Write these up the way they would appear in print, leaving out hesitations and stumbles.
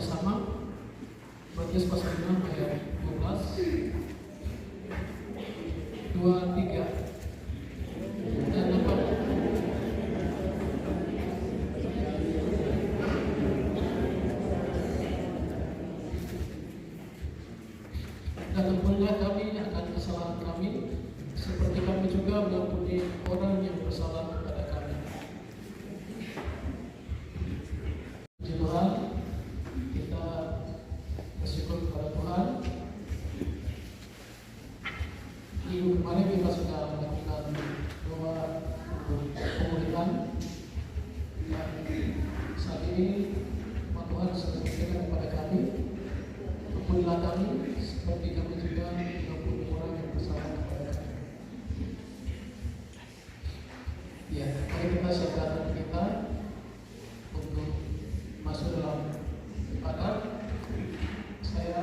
bersama. Matius pasal 6 ayat 12, 2, 3 dan 4. Dan ampunilah kami akan kesalahan kami, seperti kami juga mengampuni orang yang bersalah kepada kami. Puji Tuhan, kita bersyukur kepada Tuhan. Minggu kemarin kita sudah melakukan doa untuk pemulihan, dan saat ini Tuhan sudah memberikan kepada kami, ampunilah kami seperti kami juga mengampuni orang yang bersalah kepada kami. Ya, mari kita siapkan hati kita untuk masuk dalam ibadah. Saya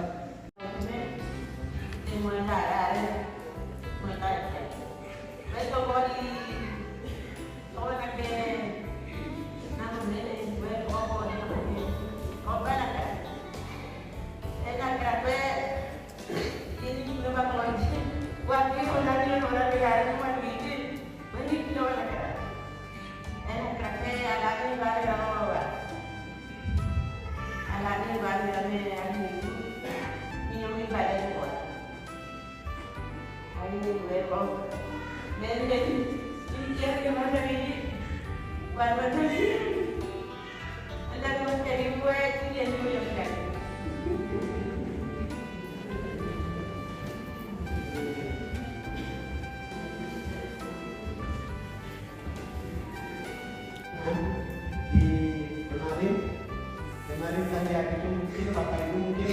kemarin saya lihat itu mungkin Bapak Ibu mungkin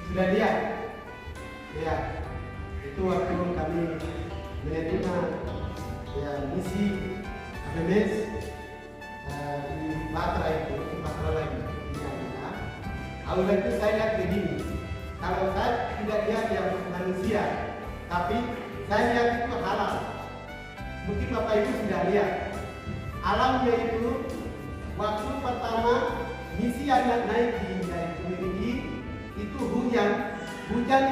sudah lihat ya, itu waktu kami menerima ya misi ABMS di Batra itu, di Batra lagi ya. Awalnya itu saya lihat begini, kalau saya tidak lihat yang manusia, tapi saya lihat itu halal. Mungkin Bapak Ibu sudah lihat alamnya itu. Waktu pertama misi yang naik dari Kumiri itu hujan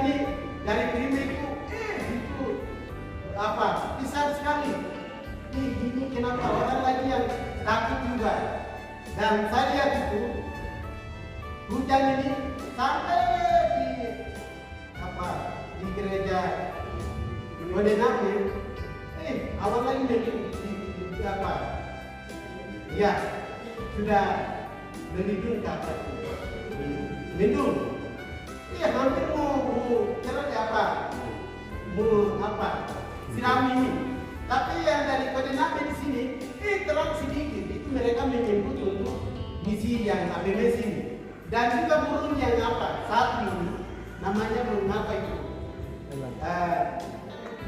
ini dari Kumiri itu apa besar sekali. Ini kenapa orang lagi yang takut juga. Dan saya lihat itu hujan ini sampai di gereja Modename. Awal lagi di ya sudah melindungi kata lindung. Iya, hampir mau sirami ini. Tapi yang dari koordinat di sini terang sedikit. Itu mereka menyebut untuk misi yang ABMS ini. Dan juga burung yang satu ini namanya burung apa itu?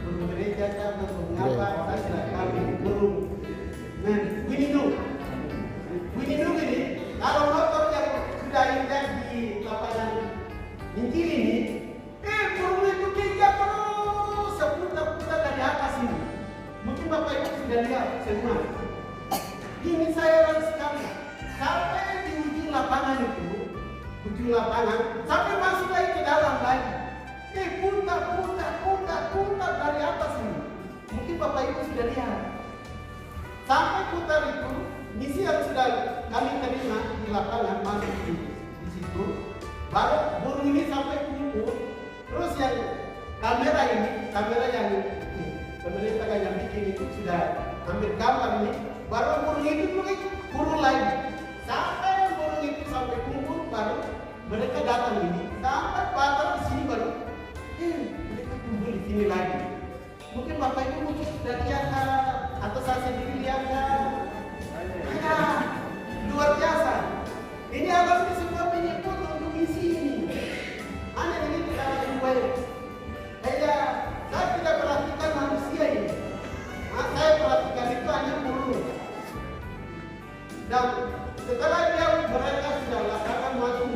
Burung gereja atau burung apa? Saya tidak tahu. Burung Windu ini, kalau motor yang sudah injak di lapangan Injil ini, burung itu dia terus seputar-putar dari atas ini. Mungkin Bapak Ibu sudah lihat semua. Ini saya heran sekali. Sampai di ujung lapangan itu, sampai masuk lagi ke dalam lagi. Putar dari atas ini. Mungkin Bapak Ibu sudah lihat. Sampai putar itu, misi yang sudah kami terima di lapangan masuk di situ, baru burung ini sampai kumpul. Terus yang kamera yang pemerintah yang bikin itu sudah ambil gambar ini, baru burung itu turun lagi. Sampai burung itu sampai kumpul, baru mereka datang ini, sampai patah di sini baru, mereka kumpul di sini lagi. Mungkin Bapak Ibu mungkin sudah lihat atau saya sendiri lihat luar biasa. Ini adalah sebuah penyebut untuk misi ini. Aneh ini tidak lebih baik. Saya tidak perhatikan manusia ini. Saya perhatikan itu hanya burung. Dan setelah mereka sudah lakukan masuk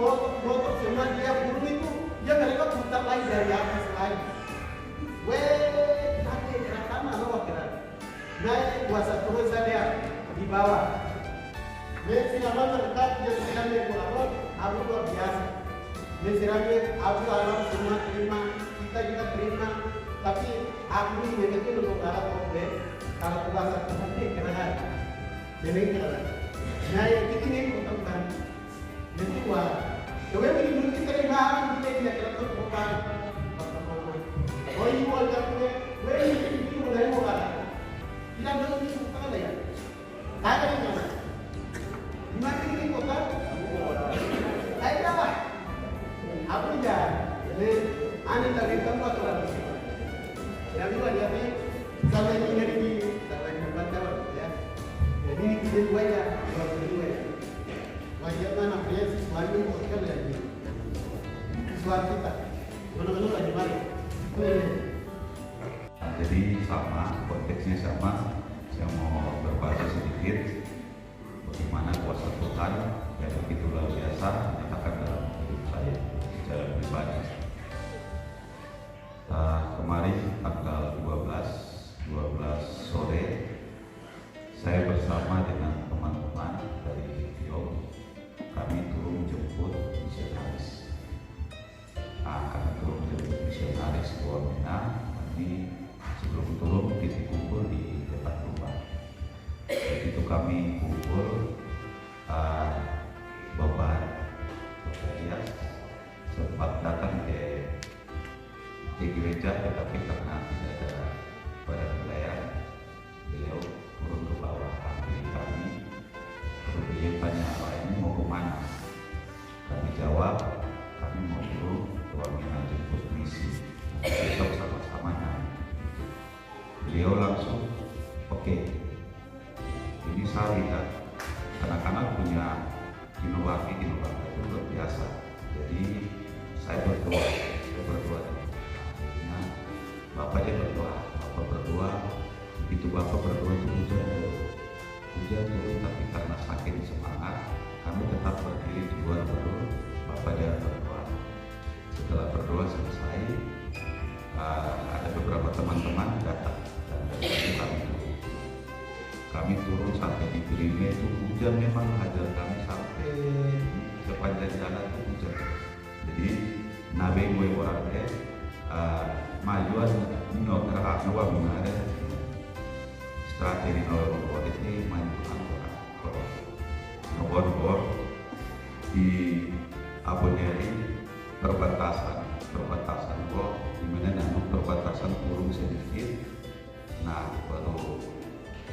motor semua dia burung itu, mereka putar lagi dari atas lagi. Naik kuasa Tuhan saya di bawah. Silaman terdekat yang sedang berpulang, luar biasa. Misalnya aku alam semua terima, kita juga terima, tapi aku ini itu untuk kalau kobe, kalau puasa seperti kenal, jadi kenal. Nah yang ini untuk kan, jadi dua. Coba ini dulu kita dengar, kita tidak terlalu bukan. Oh ini mau jatuh, ini mulai mau kata. Tidak ada lagi bukan ada ya. Ada di mana? Di mana ini kota? Ada apa? Apa aja, jadi ane tadi kamu atau lagi? Yang dua dia ni sampai ini dari sampai tempat jawab ya. Jadi ini kita dua ya, dua ya. Wajib mana pria sesuatu hotel lagi. Sesuatu kita, mana-mana lagi mari. Jadi sama, konteksnya sama. Saya mau berbagi sedikit bagaimana kuasa Tuhan yang begitu luar biasa dinyatakan dalam hidup saya. Secara pribadi, kemarin tanggal 12 sore saya bersama dengan teman-teman dari Rio, kami turun jemput misionaris. Kami turun jemput misionaris ke Wamena. Kami sebelum turun titik kumpul di depan rumah. Begitu kami kumpul, Bapak Elias sempat datang ke gereja, tetapi karena tidak ada badan pelayan, beliau turun ke bawah hampir kami. Lalu beliau tanya, "Pak, ini mau kemana?" Kami jawab, "Kami mau turun ke Wamena jemput misi. Besok sama-sama naik." Beliau langsung, "Oke." Ini saya lihat anak-anak punya inovasi itu luar biasa. Jadi saya berdoa, nah, Bapak dia berdoa, begitu Bapak berdoa itu hujan turun, tapi karena saking semangat, kami tetap berdiri di luar berdoa. Bapak dia berdoa. Setelah berdoa selesai, ada beberapa teman-teman datang dan dari kami turun sampai di Pirime itu hujan, memang hajar kami sampai sepanjang jalan itu hujan. Jadi nabe gue orang deh majuan nokrak nuang ada strategi nomor ini majuan orang nomor di Aboneri perbatasan kok dimana nanu perbatasan turun sedikit. Nah baru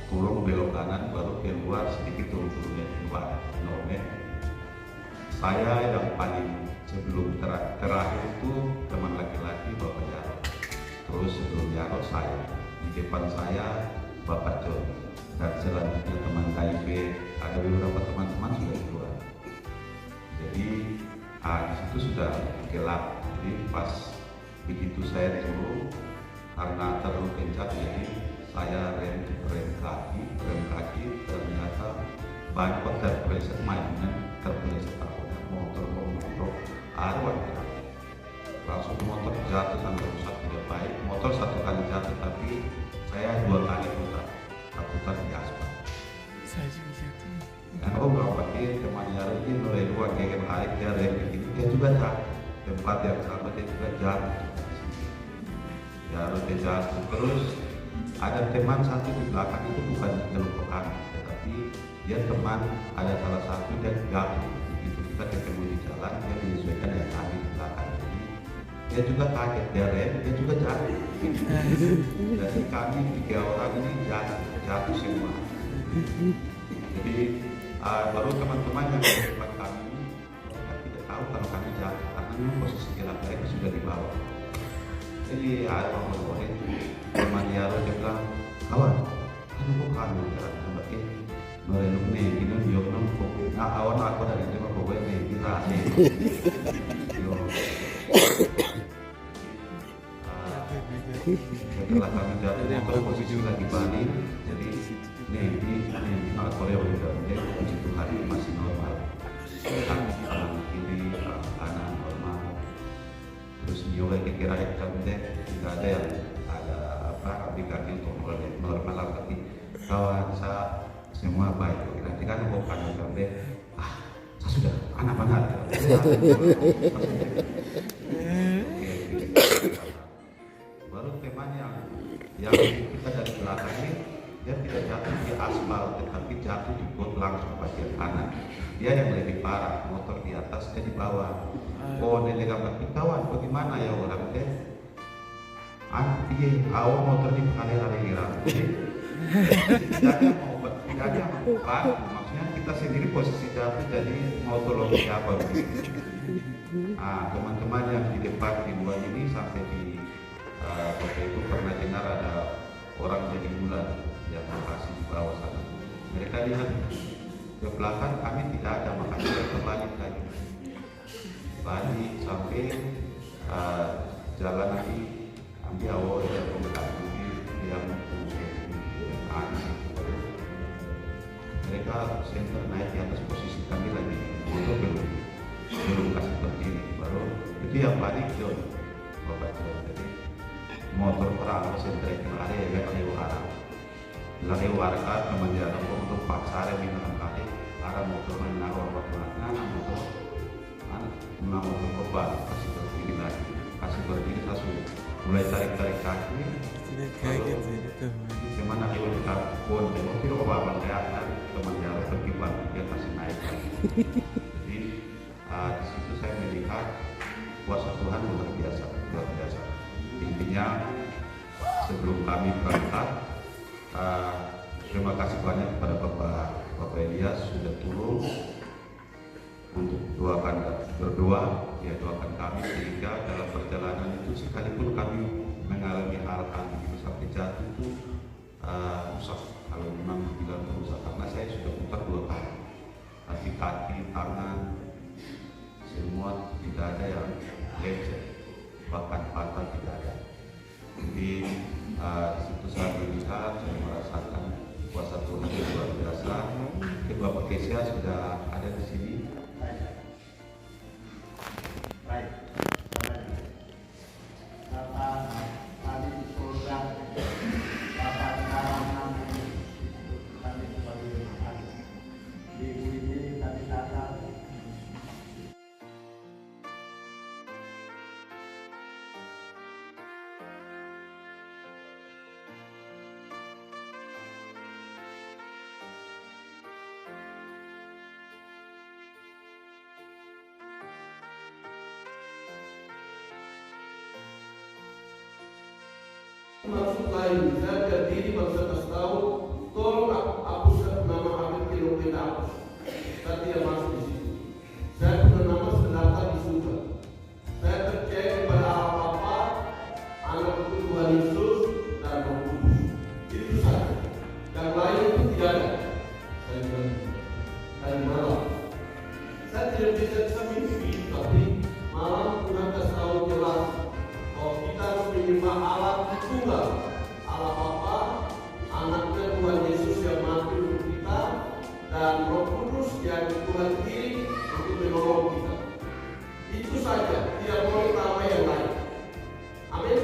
turun belok kanan, baru keluar sedikit turunnya keluar nomor. Saya yang paling sebelum terakhir itu teman laki-laki Bapak Jarod, terus sebelum Jarod saya, di depan saya Bapak John, dan selanjutnya teman KIP, ada beberapa teman-teman sudah keluar. Jadi di situ sudah gelap. Jadi pas begitu saya turun, karena terlalu kencang, jadi saya rem kaki, ternyata banyak terpeleset mainan, terpeleset motor arwah, langsung motor jatuh sampai rusak tidak baik. Motor satu kali jatuh, tapi saya 2 kali putar di aspal. Saya juga jatuh. Karena beberapa kali teman Jarod ini mulai 2 kayak hari dia juga jatuh, tempat yang sama dia juga jatuh. Jarod dia jatuh terus. Ada teman satu di belakang itu bukan kelupaan, tetapi dia teman ada salah satu dan jatuh. Begitu kita ketemu di jalan, dia menyesuaikan dengan kami di belakang. Jadi dia juga kaget, dia juga jatuh. Jadi kami 3 orang ini jatuh semua. Jadi baru teman-teman yang di depan kami tidak tahu kalau kami jatuh karena posisi gelap mereka sudah di bawah. Jadi ada orang teman Jarod dia bilang, "Kawan, kan kok kamu jalan seperti merenung nih, ini nyok nongkok. Nah, awan aku dari itu mah pokoknya nih kita nih." Setelah kami jatuh, motor posisi lagi balik. Jadi ini Korea udah puji Tuhan masih normal. Kanan kiri, kanan normal. Terus juga kira-kira deh tidak ada yang ada aplikasi untuk normal, tapi kawan saya semua baik. Nanti kan bukan deh saya sudah anak-anak yang kita dari belakang ini dia tidak jatuh di aspal tetapi jatuh di got langsung bagian kanan. Dia yang lebih parah, motor di atas dia di bawah. Oh nenek gambar kawan bagaimana ya orang teh? Anti awak motor di kali-kali tidak ada mau maksudnya kita sendiri posisi jatuh jadi mau tolong siapa begitu. Teman-teman yang di depan di luar ini sampai di waktu itu pernah dengar ada orang jadi bulan yang lokasi di bawah sana. Mereka lihat ke belakang kami tidak ada, makanya mereka balik lagi balik sampai jalan lagi ambil awal yang mendekati yang mereka center naik di atas posisi kami lagi motor belum kasih berdiri baru itu yang panik John bapak John. Jadi motor perang center itu ada yang lagi warga teman dia untuk paksa ada di dalam kali ada motor menaruh motor beban kasih berdiri langsung mulai tarik kaki Tidak kaget sih itu. gimana dia di karbon tengok tidak apa-apa kelihatan teman dia berkibar dia kasih naik. Jadi di situ saya melihat kuasa Tuhan luar biasa. Intinya sebelum kami berangkat terima kasih banyak kepada Bapak Elias sudah turun untuk berdoa kami sehingga dalam perjalanan itu sekalipun kami mengalami hal-hal begitu sampai jatuh itu rusak. Kalau memang bilang rusak karena saya sudah putar 2 kali kaki, tangan semua tidak ada yang lecet bahkan patah tidak ada. Jadi situ saya melihat, saya merasakan kuasa Tuhan yang luar biasa. Bapak Kesia sudah ada di sini. Baik. Bapak tadi program Bapak sekarang kami sebagai makan. Ibu ini kami datang. Maksud lain, saya berdiri bangsa kasih tahu, tolong hapuskan nama Habib Kilo kita hapus. Saya tidak masuk di situ. Saya punya nama sedangkan di surga. Saya percaya kepada Allah Bapa, Anak Putus Tuhan Yesus dan Roh Kudus. Itu saja. Yang lain itu tidak ada. Saya bilang dari malam. Saya tidak bisa mimpi, tapi malam Tuhan kasih tahu jelas. Kita harus menyembah Allah Tunggal, Allah Bapa, Anaknya Tuhan Yesus yang mati untuk kita, dan Roh Kudus yang Tuhan kirim untuk menolong kita. Itu saja, tidak boleh tambah yang lain. Amin.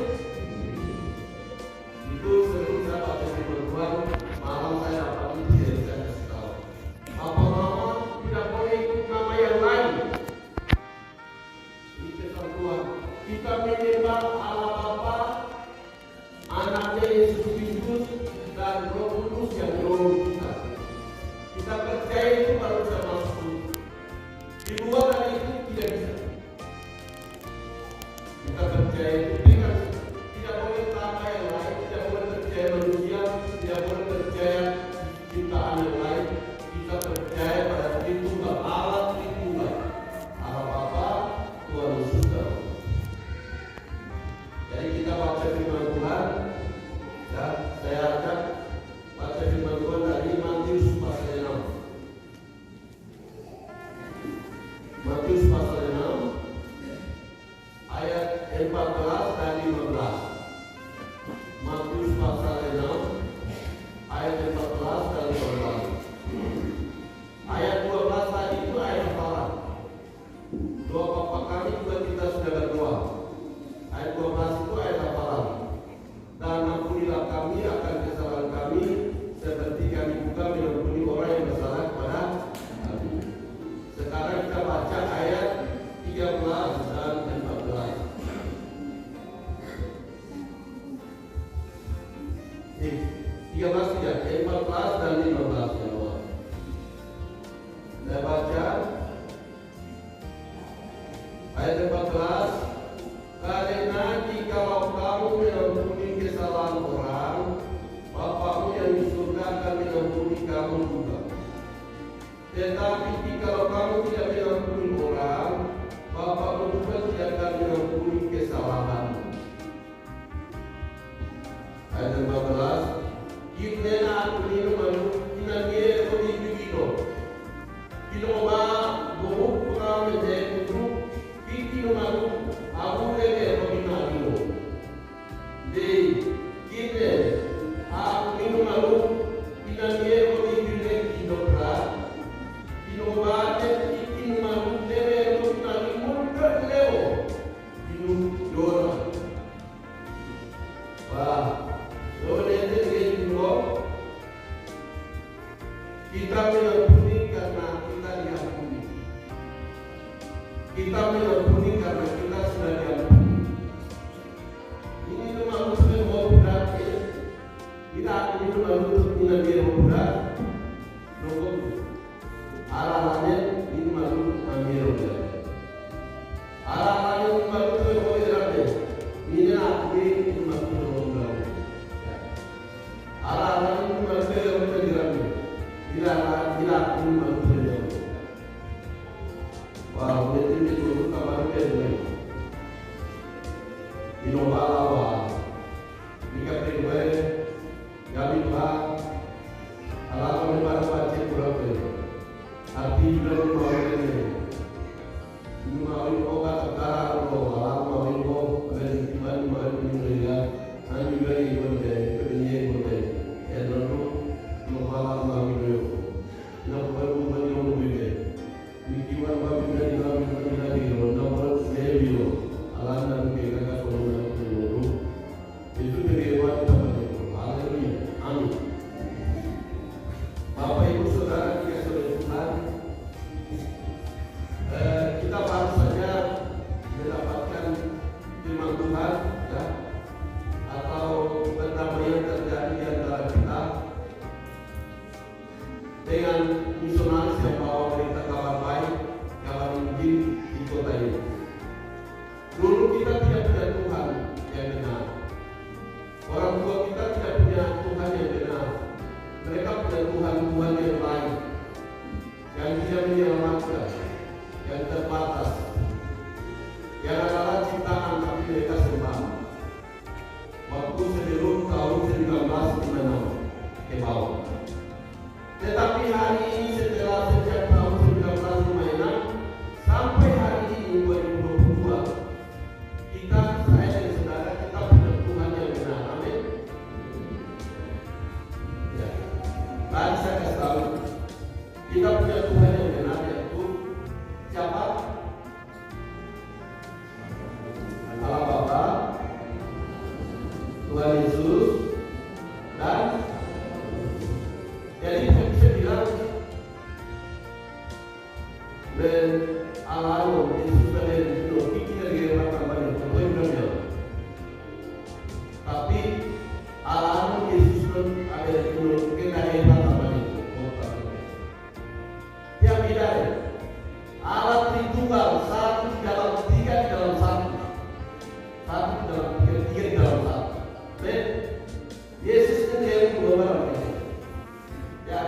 Itu sebelum saya baca firman Tuhan, malam saya dapat itu yang saya kasih tahu. Bapak Mama tidak boleh ikut nama yang lain. Ini pesan Tuhan. Kita menyembah Allah Bapa, Anaknya Yesus Kristus dan Roh Kudus yang menolong kita. Kita percaya itu baru bisa masuk. Di luar dari itu tidak bisa. Kita percaya itu dengan tidak boleh tambah yang lain, tidak boleh percaya manusia, tidak boleh percaya ciptaan yang lain. Kita percaya pada Tritunggal, Allah Tritunggal, Allah Bapa, Tuhan Yesus dan Roh. Jadi kita baca firman Tuhan. Ya, saya akan baca firman Tuhan dari Matius pasal 6. Matius pasal 6 ayat 14 dan 15. Matius pasal 6 ayat 14 dan 15. Ayat 12 tadi itu ayat hafalan. Doa Bapa kami juga kita sudah berdoa. Ayat 12 itu ayat hafalan. Dan ampunilah kami akan kesalahan kami seperti kami juga mengampuni orang yang bersalah kepada kami. Sekarang kita baca ayat 13 dan 14. Ayat 14, karena jikalau kamu mengampuni kesalahan orang, Bapakmu yang di surga akan mengampuni kamu juga. Tetapi jikalau kamu tidak mengampuni orang, Bapakmu juga tidak akan mengampuni kesalahanmu. Ayat 15, Kitnena aku minum anu kinange ko ibigino. Kinoma buhuk pengalaman menjadi buruk. Kitino anu aku lege ko binagino. Di kitne aku minum anu kinange ko ibigino kinokra. Kinoma kitino anu lege ko binagino kerleo. Kinu dora. Wah. Kita mengampuni karena kita diampuni. Kita mengampuni karena kita sudah diampuni. Ini itu manusia yang mau berat ya. Kita akan itu manusia yang mau berat. Nunggu arahnya ini manusia yang berat. Arahnya ini manusia yang mau berat ya. Ini aku ini manusia yang mau berat. Arahnya ini manusia yang mau berat. Tidak ini manusia. Wah, ini itu kabar kedua. Inovalah, jika kedua, kami Tuhan, alam menebar baca berapa? Arti dari bawah ini, mau obat antara alam mau dari mana mau menilai, hanya dari benda kebenaran benda, yang lalu inovalah kami dulu. Nak baru banyak benda. Mikiwan babi dari kami lagi, nomor sebio, alam dan mereka semua dulu. Itu dari awal kita berdoa. Haleluya, amin. Bapak Ibu Saudara kita Tuhan, kita baru saja mendapatkan firman Tuhan, ya, atau perdamaian terjadi di antara kita dengan misionaris yang bawa berita kabar baik, kabar Injil di kota ini. Dulu kita tidak punya Tuhan yang benar. Orang tua kita tidak punya Tuhan yang benar. Mereka punya Tuhan-Tuhan yang lain, yang tidak menyelamatkan, yang terbatas, yang adalah ciptaan tapi mereka sembah. Waktu sebelum tahun 1956 ke bawah. Tetapi hari ini setelah sejak tahun 1956 sampai hari ini 2022, saya dan saudara kita punya Tuhan yang benar. Amin. Ya. Tadi saya kasih tahu kita punya Tuhan yang benar, yaitu siapa? Allah Bapa, Tuhan Yesus, dan jadi saya bisa bilang dan Allah Yesus dari itu kita kira tambahnya boleh benar. Tapi Allah Yesus pun ada itu kita hebat tambahnya. Yang beda Allah Tritunggal, satu di dalam tiga di dalam satu, satu di dalam tiga, tiga di dalam satu. Dan Yesus kan yang dua orang. Ya.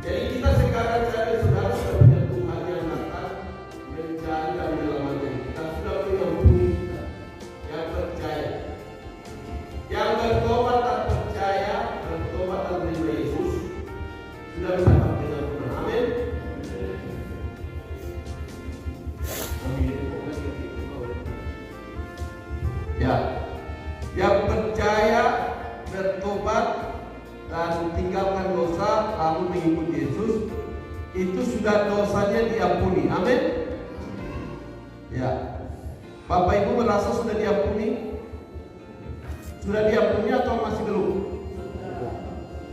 Jadi kita sekarang saya saudara sudah punya Tuhan yang akan mencari dan menyelamatkan kita. Sudah mengampuni kita yang percaya, yang bertobat dan percaya, bertobat dan menerima Yesus sudah mendapat pengampunan. Amin. Ya, yang percaya, bertobat dan tinggalkan dosa lalu mengikuti Yesus, itu sudah dosanya diampuni. Amin. Ya, Bapak Ibu merasa sudah diampuni? Sudah diampuni atau masih belum?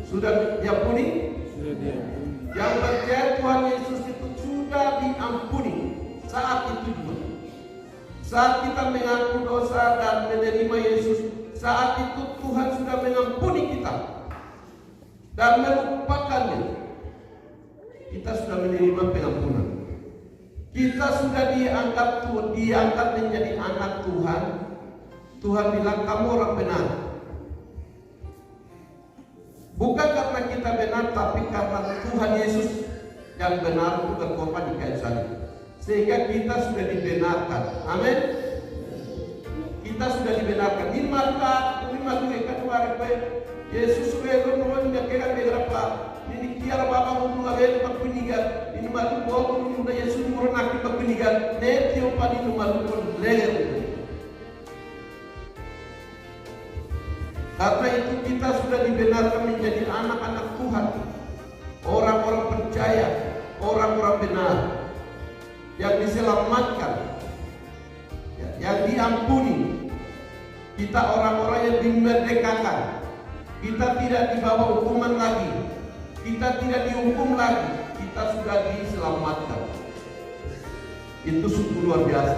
Sudah diampuni? Sudah diampuni. Yang percaya Tuhan Yesus itu sudah diampuni saat itu juga. Saat kita mengaku dosa dan menerima Yesus, saat itu Tuhan sudah mengampuni kita dan melupakannya. Kita sudah menerima pengampunan. Kita sudah diangkat menjadi anak Tuhan. Tuhan bilang kamu orang benar. Bukan karena kita benar, tapi karena Tuhan Yesus yang benar itu berkorban di kayu salib. Sehingga kita sudah dibenarkan. Amin. Kita sudah dibenarkan. Ini matu kedua Yesus sudah berkorban di kayu salib. Ini kiara bapa untuk abel pakuniga. Ini matu bawa untuk Yesus murah nak pakuniga. Nanti opa ini matu pun leher. Karena itu kita sudah dibenarkan menjadi anak-anak Tuhan, orang-orang percaya, orang-orang benar, yang diselamatkan, yang diampuni. Kita orang-orang yang dimerdekakan. Kita tidak dibawa hukuman lagi. Kita tidak dihukum lagi. Kita sudah diselamatkan. Itu sungguh luar biasa.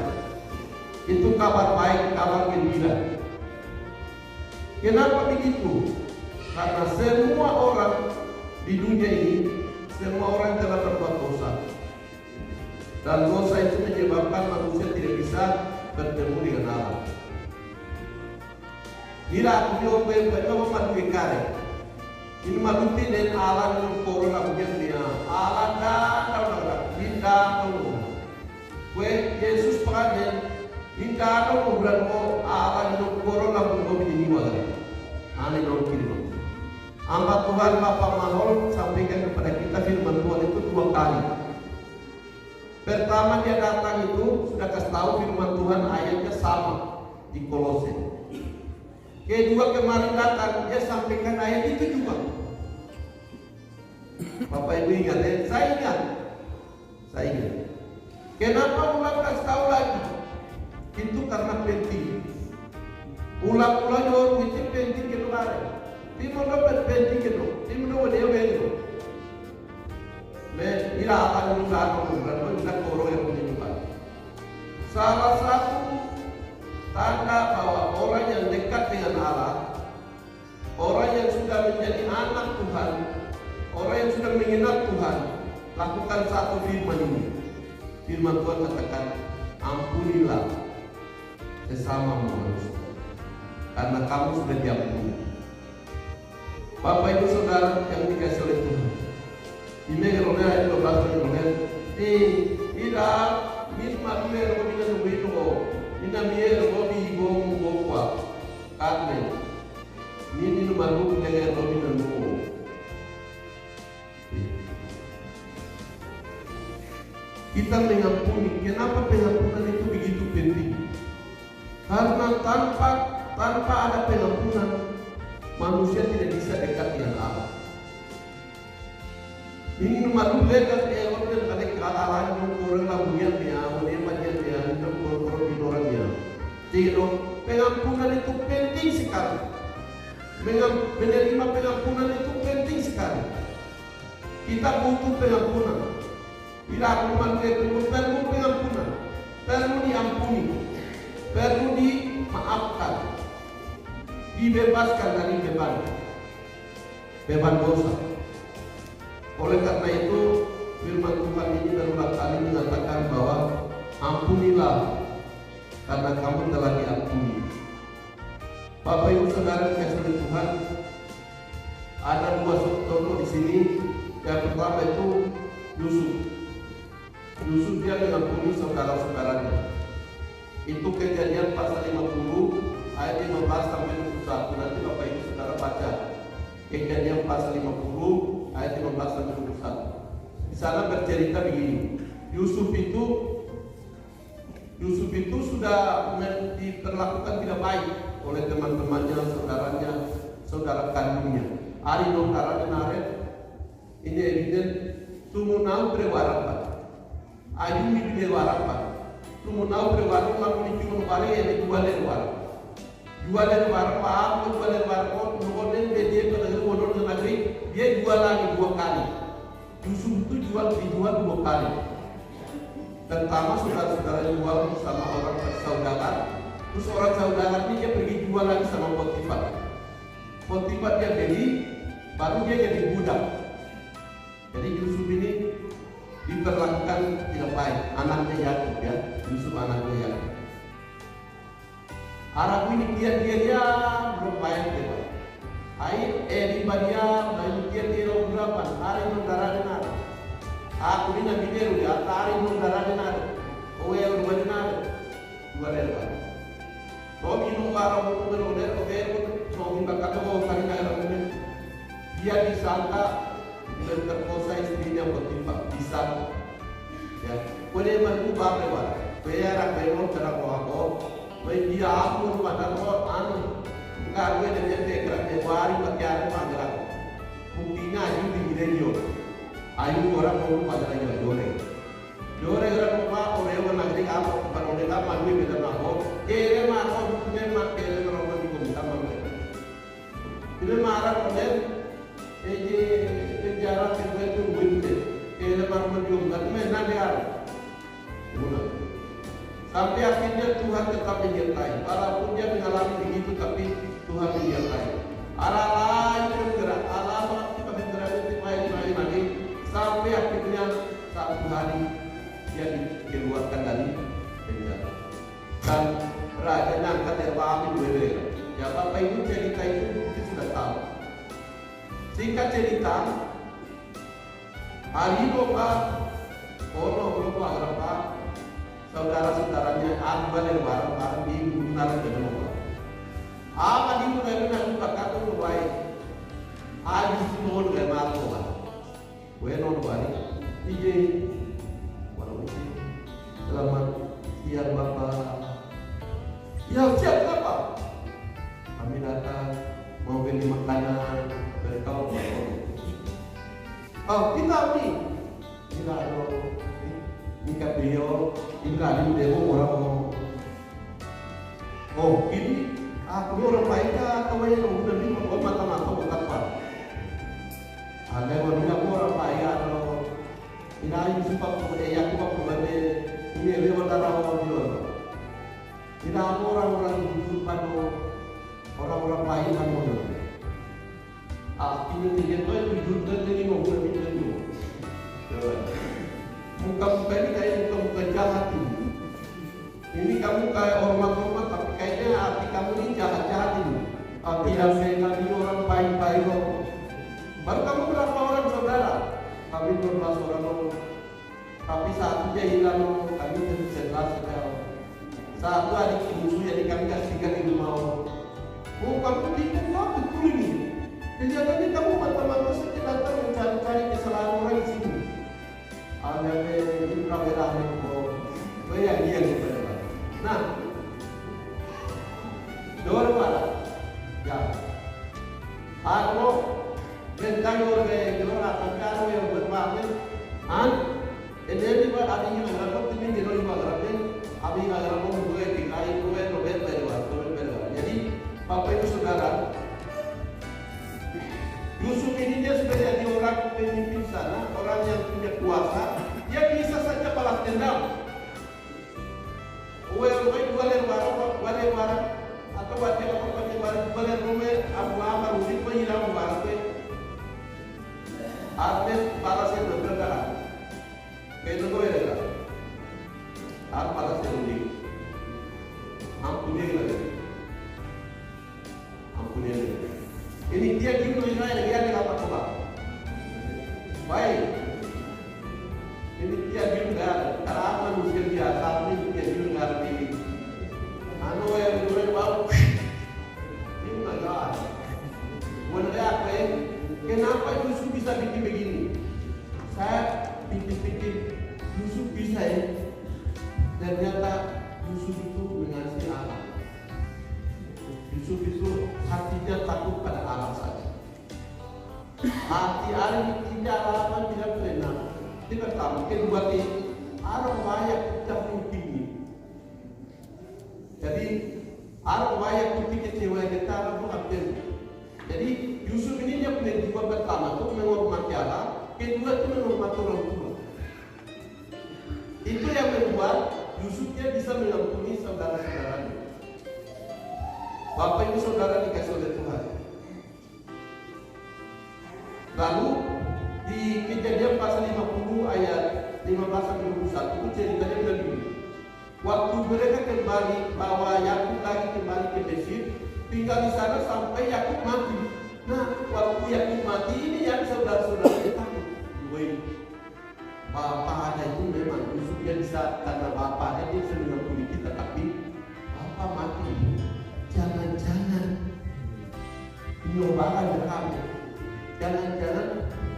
Itu kabar baik, kabar gembira. Kenapa begitu? Karena semua orang di dunia ini, semua orang telah berbuat dosa. Dan dosa itu menyebabkan manusia tidak bisa bertemu dengan Allah. Tidak aku jawab madu kare. Ini madu tidak Allah yang corona bukan dia. Allah dah tidak tahu. Kue Yesus pernah tidak tahu bukan Allah yang corona bukan ini wajar. Ane dong kiri. Hamba Tuhan Bapak Mahol sampaikan kepada kita firman Tuhan itu 2 kali. Pertama dia datang itu sudah kasih tahu firman Tuhan ayatnya sama di Kolose. Kedua kemarin datang dia sampaikan ayat itu juga. Bapak Ibu ingat ya? Saya ingat. Kenapa ulang kasih tahu lagi? Itu karena penting. Ulang-ulang orang itu penting keluar. Timur dapat penting itu. Timur dia bego. Ila akan berusaha mengumpulkan kita korong yang menunjukkan. Salah satu tanda bahwa orang yang dekat dengan Allah, orang yang sudah menjadi anak Tuhan, orang yang sudah mengenal Tuhan, lakukan satu firman ini. Firman Tuhan katakan, ampunilah sesama manusia, karena kamu sudah diampuni. Bapak Ibu Saudara yang dikasih oleh Tuhan, ini kalau dia itu bahasa tidak misma dia kalau dia begitu, ina mier robi gom gokwa, karena ini malu dengan robi dan gom. Kita mengampuni. Kenapa pengampunan itu begitu penting? Karena tanpa ada pengampunan, manusia tidak bisa dekat dengan Allah. Ini malu lekat orang yang ada kalahan yang orang labunya dia, orang macam dia, orang orangnya. Jadi pengampunan itu penting sekali. Menerima pengampunan itu penting sekali. Kita butuh pengampunan. Tidak cuma perlu pengampunan, perlu diampuni, perlu dimaafkan, dibebaskan dari beban dosa. Oleh karena itu firman Tuhan ini berulang kali mengatakan bahwa ampunilah karena kamu telah diampuni. Bapak Ibu Saudara dikasih oleh Tuhan, ada 2 contoh di sini. Yang pertama itu Yusuf. Yusuf dia mengampuni saudara-saudaranya. Itu Kejadian pasal 50 ayat 15 sampai 21. Nanti Bapak Ibu Saudara baca Kejadian pasal 50 ayat 15 sampai 21. Di sana bercerita begini. Yusuf itu sudah diperlakukan tidak baik oleh teman-temannya, saudaranya, saudara kandungnya. Ari notara naret ini evident tumunau berwarapa. Ayu ni berwarapa. Tumunau berwarapa lalu cuma bare yang jual berwarapa. Jual berwarapa, jual berwarapa. Kemudian dia pada modal negeri dia jual lagi 2 kali. Yusuf itu dijual 2 kali. Pertama saudara-saudara jual sama orang saudara. Terus orang saudara ini dia pergi jual lagi sama Potifar. Potifar dia beli, baru dia jadi budak. Jadi Yusuf ini diperlakukan tidak baik. Anaknya Yakub ya, Yusuf anaknya Yakub. Anak ini dia belum baik dia. Air di badia main dia berapa? Hari mendarah denar. Aku ini nabi dia hari mendarah denar. Owe rumah denar. Dua denar. Kau minum barang untuk berodet, mau minta kata mau kali nak dia disangka terkosa istrinya bertimpa bisa. Ya, boleh mengubah lewat. Biar aku cara aku, dia aku pada anu. Enggak gue dari tekrak Februari pakai panggilan. Buktinya ayu di video. Ayu orang mau pada lagi Jore orang mau orang negeri apa tempat orang apa gue beda nama. Kere marah memang kere orang di komunitas mana. Ini marah kemudian penjara itu bunyi. Kere marah menjumpa mana dia. Sampai akhirnya Tuhan tetap menyertai. Walaupun dia mengalami begitu tapi Tuhan menyertai. Allah lain bergerak, Allah kita bergerak di lain lagi sampai akhirnya satu hari dia dikeluarkan dari penjara. Dan raja angkat yang pahami dua. Ya Bapak Ibu cerita itu kita sudah tahu. Singkat cerita, hari Bapak, Bapak berapa? Saudara-saudaranya aku balik bareng-bareng di Gunung dengan Allah. Apa di Gunung dengan bakat itu baik. Adi semua dengan malu. Bueno balik. Ije. Walau itu. Selamat siang Bapak. Ya siap Bapak. Kami datang mau beli makanan dari kaum Bapak. Oh kita nih. Kita ada nikah beliau. Tinggal di demo orang oh ini aku orang baik atau yang udah di mata-mata bukan apa ada yang orang baik atau ini sebab ya aku mau kembali ini lewat darah orang jual tidak orang-orang jujur pada orang-orang baik kan modal ini dia tuh jujur dan ini mau berbicara dulu muka-muka ini kayak muka jahat ini kamu kayak hormat-hormat tapi kayaknya hati kamu ini jahat-jahat ini tidak kayak orang baik-baik baru kamu berapa orang saudara? Kami 12 orang tapi satu dia hilang kami setelah satu adik musuh jadi kami kasihkan di rumah kamu bingung apa betul ini kejadiannya kamu mata-mata saja datang mencari-cari kesalahan orang di sini ada di pramerah itu yang dia kepada. Nah, dua mana? Ya, aku tentang orang atau yang berbangun, ini juga ada yang berlaku ini di luar berlaku, abi agak mau dua tiga berluar. Jadi Bapak Ibu Saudara, Yusuf ini dia sudah jadi orang pemimpin sana, orang yang punya kuasa, dia bisa saja balas dendam. Balik barang, atau balik rumah, apa rusik penyiram barang artis balasnya berbeda. Kayak itu ya, artis balasnya unik. Ampuni lagi. Ini dia gitu Israel dia ada apa coba? Baik. Ini dia gitu dah. Karena manusia biasa ini dia gitu dah ini. Anu yang dulu baru. Ini enggak. Bukan apa ya? Kenapa Yusuf bisa bikin begini? Saya pikir Yusuf bisa ya. Ternyata Yusuf itu mengasihi Allah. Yusuf itu hatinya takut pada Allah saja. Hati Allah tidak lama tidak pernah. Ini pertama, kedua Allah banyak kita mimpi. Jadi Allah banyak mimpi kecewa kita bukan benar. Jadi Yusuf ini dia punya jiwa pertama itu menghormati Allah, kedua itu menghormati orang tua. Itu yang membuat Yusuf dia bisa mengampuni saudara-saudaranya. Bapak Ibu Saudara dikasih oleh Tuhan. Lalu di Kejadian pasal 50 ayat 15 pasal 21 itu ceritanya begini. Waktu mereka kembali, bawa Yakub lagi kembali ke Mesir, tinggal di sana sampai Yakub mati. Nah, waktu Yakub mati ini yang saudara-saudara takut. Bapak ada itu memang Yusuf dia bisa, karena bapaknya dia bisa mengampuni kita, tapi bapak mati. Jangan-jangan inovakan kamu. Jangan-jangan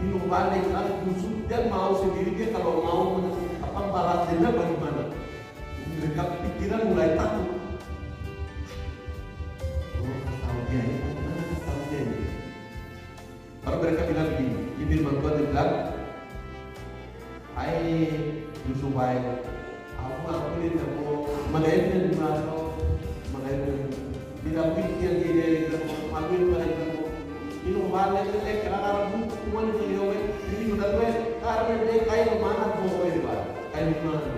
inovakan kamu Yusuf dia mau sendiri, dia kalau mau balasnya bagaimana? Mereka pikiran mulai takut. Oh, tahu dia ini, bagaimana tahu dia ini? Kalau mereka bilang begini, di firman Tuhan dia bilang, "Hai Yusuf, aku ini kamu melainkan di mana, melainkan tidak pikir dia kamu, aku ini melainkan kamu. Ini umumnya kita kerana buku kuman itu ini sudah gue karena dia kayak mana kau ini pak, kayak mana?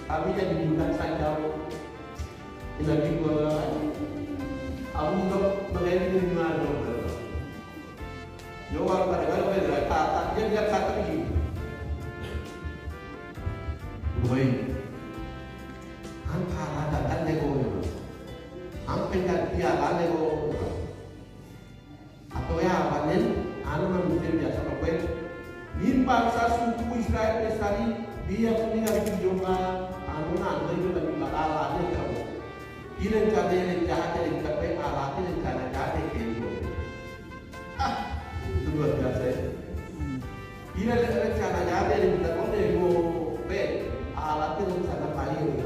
Kami jadi budak saja, ini lagi gue aku untuk melainkan di mana? Jawab pada kalau kata dia kata begini. Boy, angka ada kan nego, angka kan tiada nego, atau ya panen, anu manusia biasa apa? Ini bangsa suku Israel besari dia punya di juga, anu nanti itu lagi alatnya kamu. Ini cara yang jahat yang capai alatnya yang cara jahat yang itu luar biasa. Ini ada cara jahat yang kita kau nego, alatnya itu sangat baik.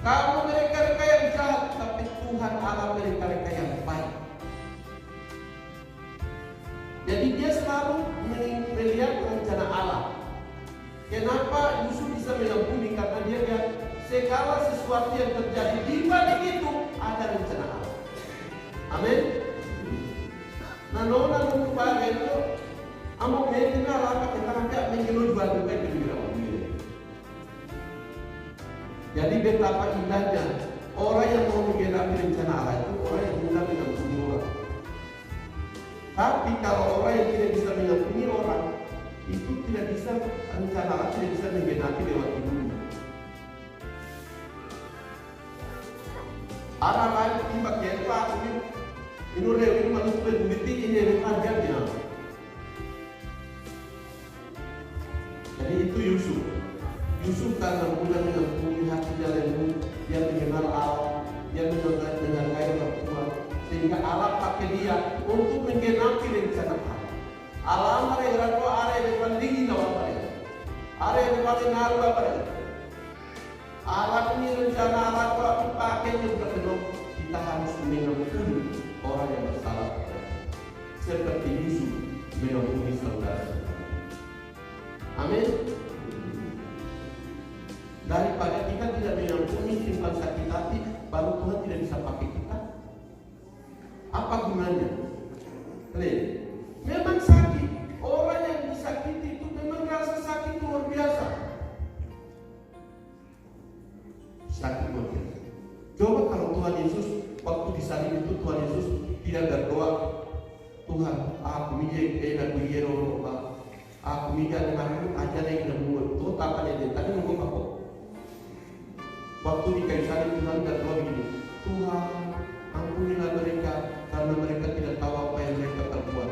Kamu mereka yang jahat, tapi Tuhan Allah mereka yang baik. Jadi dia selalu melihat rencana Allah. Kenapa Yusuf bisa mengampuni? Karena dia lihat segala sesuatu yang terjadi di balik itu ada rencana Allah. Amin. Nah, nona nunggu bagai itu, amo mengenal Allah kita nanti mengeluh jual beli beli. Jadi betapa indahnya orang yang mau menggenapi rencana Allah itu orang yang mudah mengampuni orang. Tapi kalau orang yang tidak bisa mengampuni orang, itu tidak bisa, rencana Allah tidak bisa menggenapi lewat hidupnya. Anak lain timbak ya itu aku ini rew ini manusia berbiti ini yang ajarnya. Jadi itu Yusuf. Yusuf karena mudah mengampuni hatinya lembut, dia mengenal Allah, dia mendengar kaya Tuhan, sehingga Allah pakai dia untuk menggenapi rencana Allah. Allah mereka itu ada yang paling dalam mereka, ada yang paling naruh mereka. Allah ini rencana Allah itu aku pakai juga penuh. Kita harus mengampuni orang yang bersalah, seperti Yusuf mengampuni saudara. Amin. Daripada kita tidak mengampuni simpan sakit hati, baru Tuhan tidak bisa pakai kita. Apa gunanya? Memang sakit. Orang yang disakiti itu memang rasa sakit luar biasa. Sakit luar biasa. Coba kalau Tuhan Yesus waktu disalib itu Tuhan Yesus tidak berdoa, Tuhan, aku mijek enak biyero, aku mijak denganmu aja yang kemudian. Tuh tak ada yang tadi ngomong apa? Waktu di kayu salib Tuhan berdoa begini, Tuhan ampunilah mereka karena mereka tidak tahu apa yang mereka perbuat.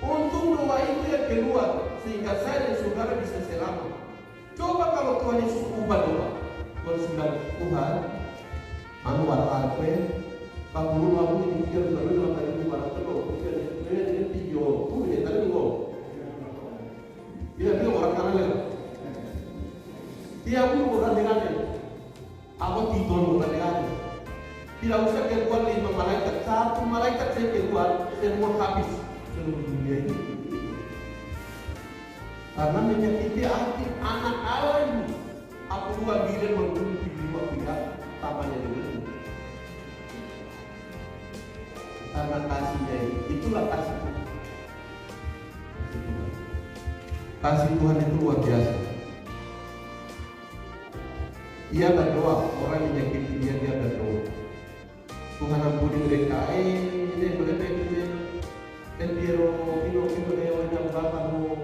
Untung doa itu yang keluar sehingga saya dan saudara bisa selamat. Coba kalau Tuhan Yesus ubah doa, Tuhan sudah Tuhan, anu warna Pagulu aku ini pikir selalu dalam tadi itu warna terus, ini tiga, ini tadi itu, dia orang kanan lagi, dia pun orang dengan apa tidur orang dengan, tidak usah keluar 5 malaikat, 1 malaikat saya keluar, semua habis seluruh dunia ini. Karena menyakiti hati anak Allah ini, aku juga bilang membunuh jiwa kita, tamanya dengan karena kasihnya itulah kasih Tuhan. Kasih Tuhan itu luar biasa. Ia berdoa, orang yang menyakiti dia berdoa. Tuhan ampuni mereka. Ini mereka ini Piero Leo yang bapak mau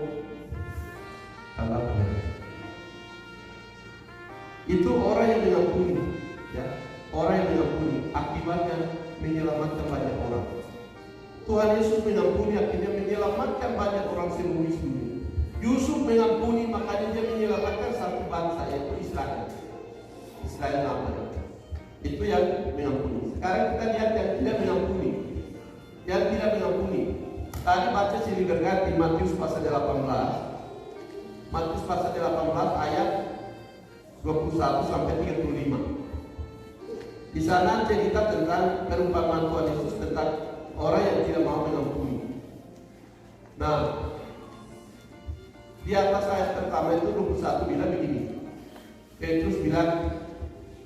Allah. Itu orang yang mengampuni, ya. Orang yang mengampuni akibatnya menyelamatkan banyak orang. Tuhan Yesus mengampuni akhirnya menyelamatkan banyak orang sembunyi-sembunyi. Yusuf mengampuni makanya dia menyelamatkan satu bangsa yaitu Israel. Israel namanya. Itu yang mengampuni. Sekarang kita lihat yang tidak mengampuni. Yang tidak mengampuni. Tadi baca silih berganti Matius pasal 18. Matius pasal 18 ayat 21 sampai 35. Di sana cerita tentang perumpamaan Tuhan Yesus tentang orang yang tidak mau mengampuni. Nah, di atas ayat pertama itu 21 bilang begini. Petrus bilang,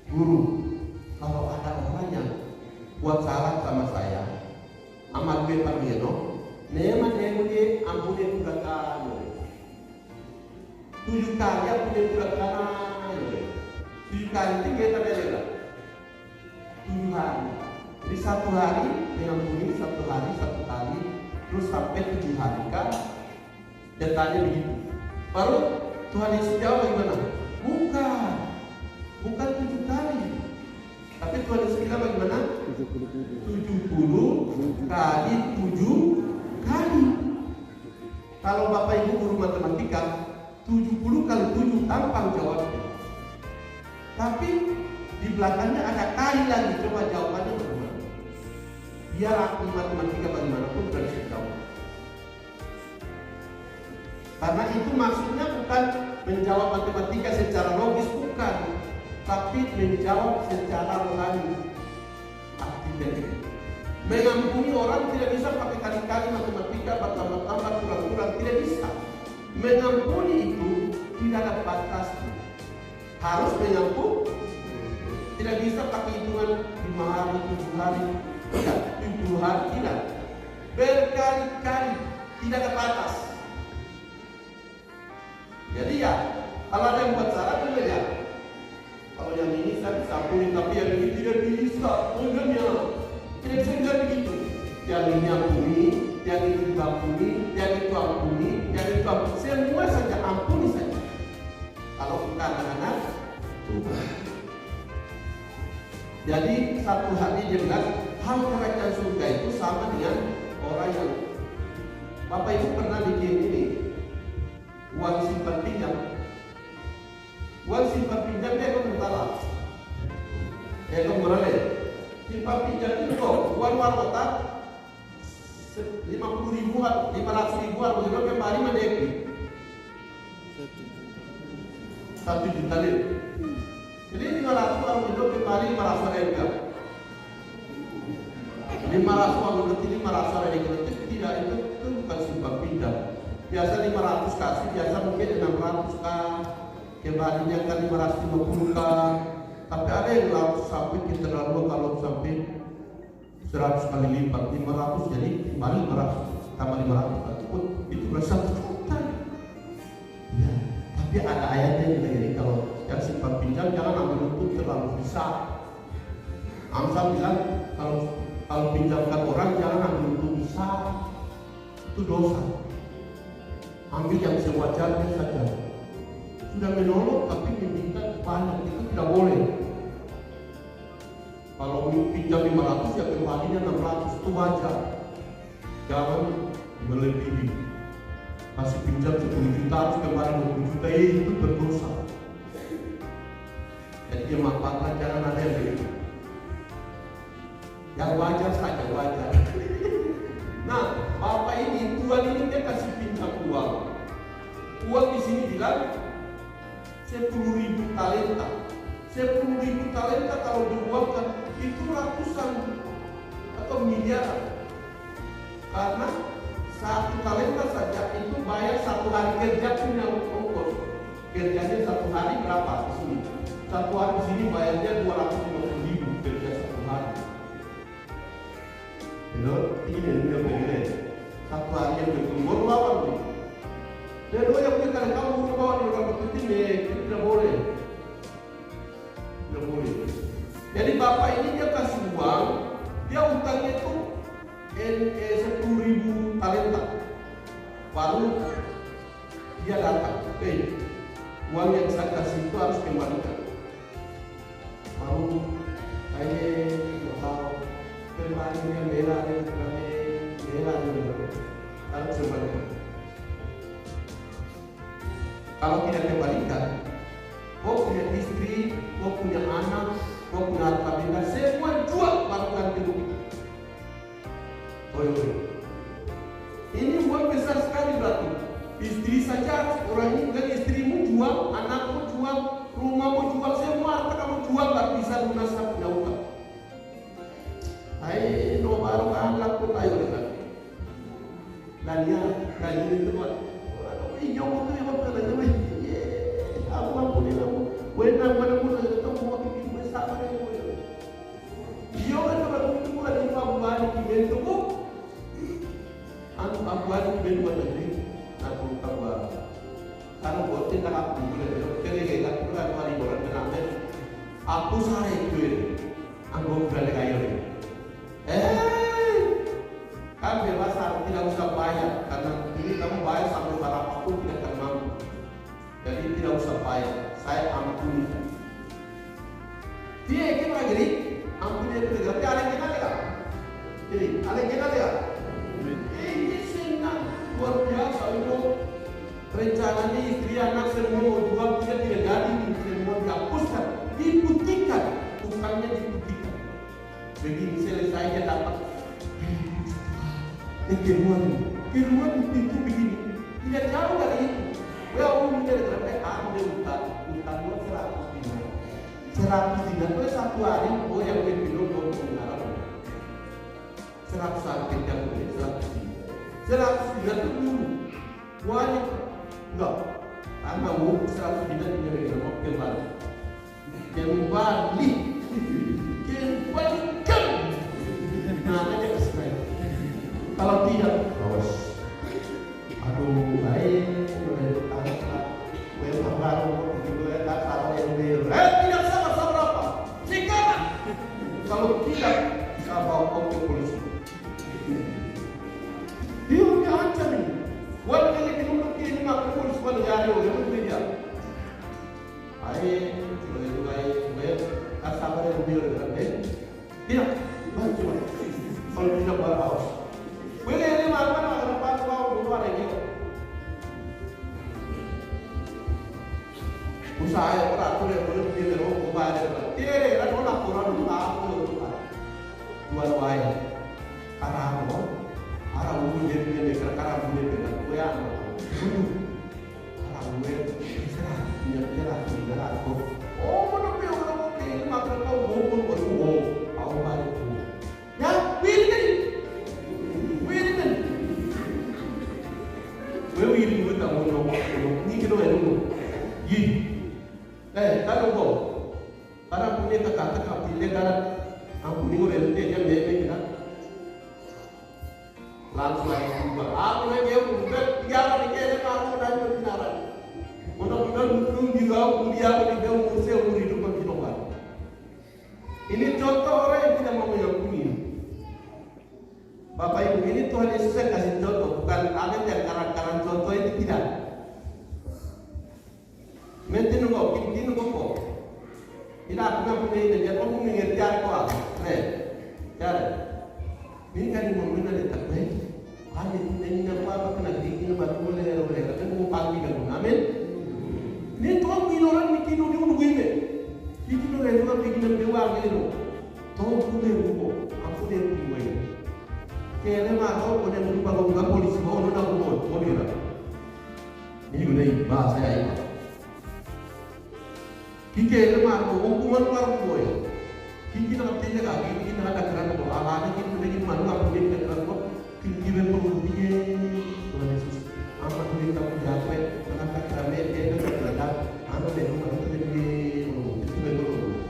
"Guru, kalau ada orang yang buat salah sama saya, amat gue pamino, nema dia ampuni kurakan. 7 kali ampuni kurakan. 7 kali itu kita bela. 7 hari. Jadi 1 hari mengampuni, 1 hari 1 kali, terus sampai 7 hari kan? Datanya begitu. Baru Tuhan Yesus jawab bagaimana? Bukan 7 kali. Tapi Tuhan Yesus bilang bagaimana? 70 kali 7 kali. Kalau Bapak Ibu guru matematika, 70 kali 7 gampang jawabnya. Tapi di belakangnya ada kali lagi. Coba jawabannya bagaimana? Biar ahli matematika bagaimanapun tidak bisa jawab. Karena itu maksudnya bukan menjawab matematika secara logis, bukan, tapi menjawab secara rohani. Artinya mengampuni orang tidak bisa pakai kali-kali matematika, tambah-tambah, kurang-kurang, tidak bisa. Mengampuni itu tidak ada batasnya. Harus mengampuni, tidak bisa pakai hitungan 5 hari, 7 hari, tidak, 7 hari, tidak. Berkali-kali, tidak ada batas. Jadi ya, kalau ada yang buat salah, benar ya. Kalau yang ini saya bisa ampuni, tapi yang ini tidak bisa. Enggaknya, tidak bisa juga begitu. Yang ini ampuni, yang itu diampuni, yang itu ampuni, yang itu ampuni. Semua saja ampuni saja. Kalau kita anak-anak Tuhan. Jadi satu hari dia bilang, hal kerajaan surga itu sama dengan orang yang Bapak Ibu pernah bikin ini. Uang simpan pinjam. Uang simpan pinjam dia kok mentala. Kok berale. Simpan pinjam itu kok uang warota 50 ribuan, 500 ribuan, begitu kembali mendeki 1 juta lebih. Jadi 500 orang hidup kembali 500 ribu. 500 orang hidup ini 500 ribu. Tidak, itu bukan simpan pinjam. Biasa 500 kasih, biasa mungkin 600 kan, kembalinya kan 550 kan. Tapi ada yang lalu sampai kita lalu kalau sampai 100 kali lipat 500, jadi kembali 500 tambah 500 itu berasa juta. Ya, tapi ada ayatnya juga ini kalau yang simpan pinjam jangan ambil untung terlalu besar. Amsal bilang kalau pinjamkan orang jangan ambil untung besar, itu dosa. Ambil yang sewajarnya saja. Sudah menolong tapi meminta banyak, itu tidak boleh. Kalau pinjam 500 ya kembalinya 600, itu wajar. Jangan melebihi. Kasih pinjam 10 juta harus kembali 20 juta, itu berdosa. Jadi dia manfaatkan, jangan ada yang begitu. Yang wajar saja, wajar. Nah, Bapak ini, Tuhan ini dia kasih pinjam uang. Uang di sini bilang 10.000 talenta. 10.000 talenta kalau diuangkan itu ratusan atau miliaran. Karena 1 talenta saja itu bayar 1 hari kerja punya ongkos. Kerjanya 1 hari berapa di sini? 1 hari di sini bayarnya 250.000 kerja 1 hari. Ini dia begini. 1 hari yang berkumur lawan nih. Dan yang punya kali kamu bawa di orang berkutin itu tidak boleh. Tidak boleh. Jadi bapak ini dia kasih uang, dia utangnya itu 10.000 talenta. Baru dia datang, uang yang saya kasih itu harus kembalikan. Aye, mau berbalik dengan bela juga. Kalau sebenarnya, kalau tidak kembalikan, kau punya istri, kau punya anak, kau punya harta benda, semua jual baru ganti rugi. Ini uang besar sekali berarti. Istri saja, orang ini kan istrimu jual, anakmu jual, rumahmu jual, semua harta kamu jual baru bisa lunas punya utang. Hai, no baru anak pun ayo dengan. Dan ini teman. Iya, waktu yang waktu lagi, aku ampunin aku. Wenang mana pun ada tahu mau bikin besar mana pun. Dia kan kalau itu bukan di pambuan di bentuk tu, anu pambuan di bentuk negeri, aku pambuan. Karena buat kita aku boleh, kerja kita bukan kali orang kenal. Aku sare itu, aku berada kaya ni. Kan bebas tidak usah bayar karena ini kamu bayar sampai berapapun tidak akan mampu. Jadi tidak usah bayar, saya ampuni. Dia yang lagi ampuni itu berarti ada kita lihat. Jadi ada kita lihat. Ini senang luar biasa itu rencananya istri anak semua dua punya tidak jadi semua dihapuskan, diputihkan, bukannya diputihkan. Begini selesainya dapat. Keluar pintu begini, tidak jauh dari itu. Umum dari berapa ambil utang buat 100 dinar. 100 dinar itu satu hari, yang berpindah ke pengaruh. 100 hari yang boleh 100 dinar. 100 dinar itu dulu, wajib enggak. Karena mau 100 dinar punya regel mau kembali. Kembalikan. Nah, aja kesenai. Kalau tidak, awas. Aduh, baik. Tidak sabar apa? Sekarang. Kalau tidak, saya bawa ke polisi. Dia punya ancam ini. Walau yang kita untuk ini maka polisi pada jari orang itu dia. Baik, baik. Sabar yang biar dengan tidak. Bantu. Kalau tidak berawas. Boleh ini mana depan kau keluar lagi. Usaha yang teratur yang boleh pilih orang kepada dia. Kan orang orang tahu itu. Jual wayang. Arah uji dia karena uji dengan kuyan. Arah uji serah tidak aku. Oh mana pilih maka kau bobol baru kau balik. Ya pilih. Ini kita mau ini kita mau kalau kau karena punya kata-kata pilih karena aku ni orang itu yang kita langsung lagi juga aku nak dia bukan dia orang ini dia mahu dan berbicara mudah-mudahan belum juga dia dia mesti umur hidup kita ini contoh orang yang tidak mau mengampuni. Bapak Ibu, ini Tuhan Yesus yang kasih contoh, bukan agen yang karang-karang contoh itu tidak. Mesti nunggu, kini nunggu. Tidak aku punya ide, jadi aku mengerti apa? Cara. Ini kan mau mana letak baik. Ada ini apa kena dingin baru boleh kan mau pagi kan. Amin. Ini Tuhan orang mikir dia nunggu ini. Ini orang juga bikin dewa gitu. Tuhan punya nunggu, aku dia nunggu ini. Kaya makau kau yang berubah berubah polisi kau nak berubah kau dia. Ini guna bahasa saya. Kaya makau hukuman baru kau ya. Kita nak tanya lagi kita ada kerana kau. Awalnya kita lagi malu apa dia kerana kau. Kita perlu dia Tuhan Yesus. Apa tu kita menjawab? Kenapa kerana dia itu terhadap apa dia rumah itu dia berlaku.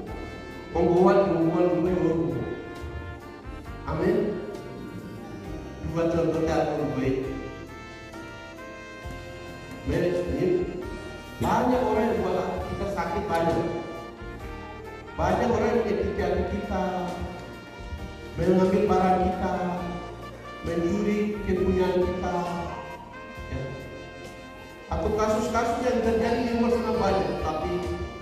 Pembuat juga. Amin. Dua contoh teater baik. Ini banyak orang yang buat kita sakit banyak. Banyak orang yang ketika kita mengambil barang kita, mencuri kepunyaan kita, ya. Atau kasus-kasus yang terjadi di luar sana banyak. Tapi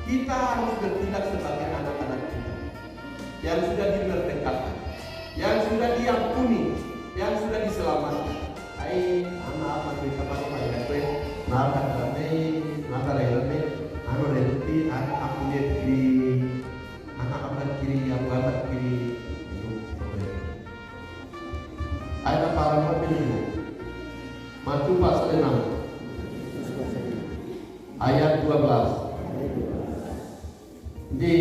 kita harus bertindak sebagai anak-anak kita. Yang Nada kami, nada lelame, anu rezeki, aku lihat kiri, anak abad kiri, abu abad kiri, itu ada para mobil Matius pasal 6 ayat 12. Di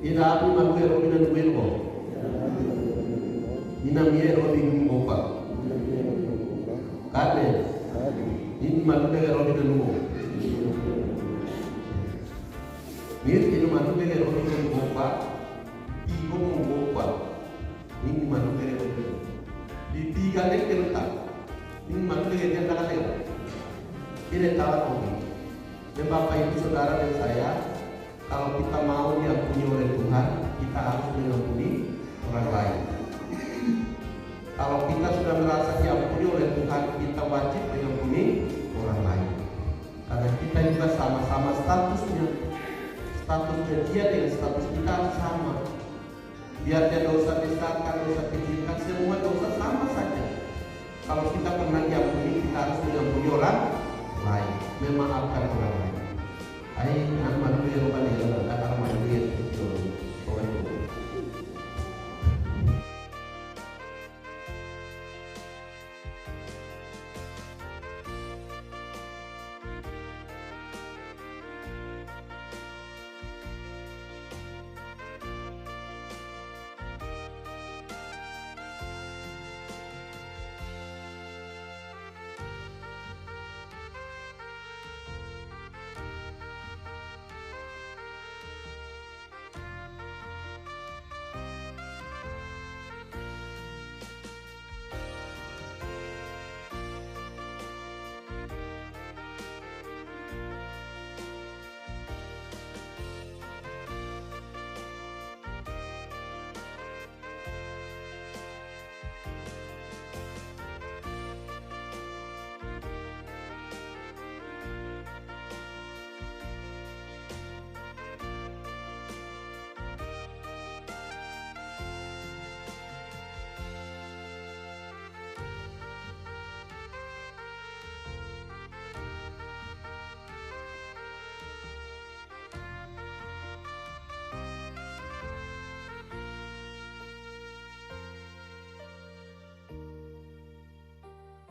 ida api mague robinan guelko, ina mier robin bopa, kade, ini malu dengan robinan guelko. Mir ini malu dengan robinan bopa, ibu bopa, ini malu dengan robinan. Di tiga nek letak. Ini maksudnya dia kata-kata ini tahu kopi. Dan Bapak Ibu Saudara dan saya, kalau kita mau diampuni oleh Tuhan, kita harus mengampuni orang lain. Kalau kita sudah merasa diampuni oleh Tuhan, kita wajib mengampuni orang lain. Karena kita juga sama-sama statusnya dia dengan status kita sama. Biar dia dosa besarkan, dosa kecilkan, semua dosa sama saja. Kalau kita pernah diampuni, kita harus mengampuni orang lain, memaafkan orang lain. Ayo, anak manusia lupa nih, kata manusia itu.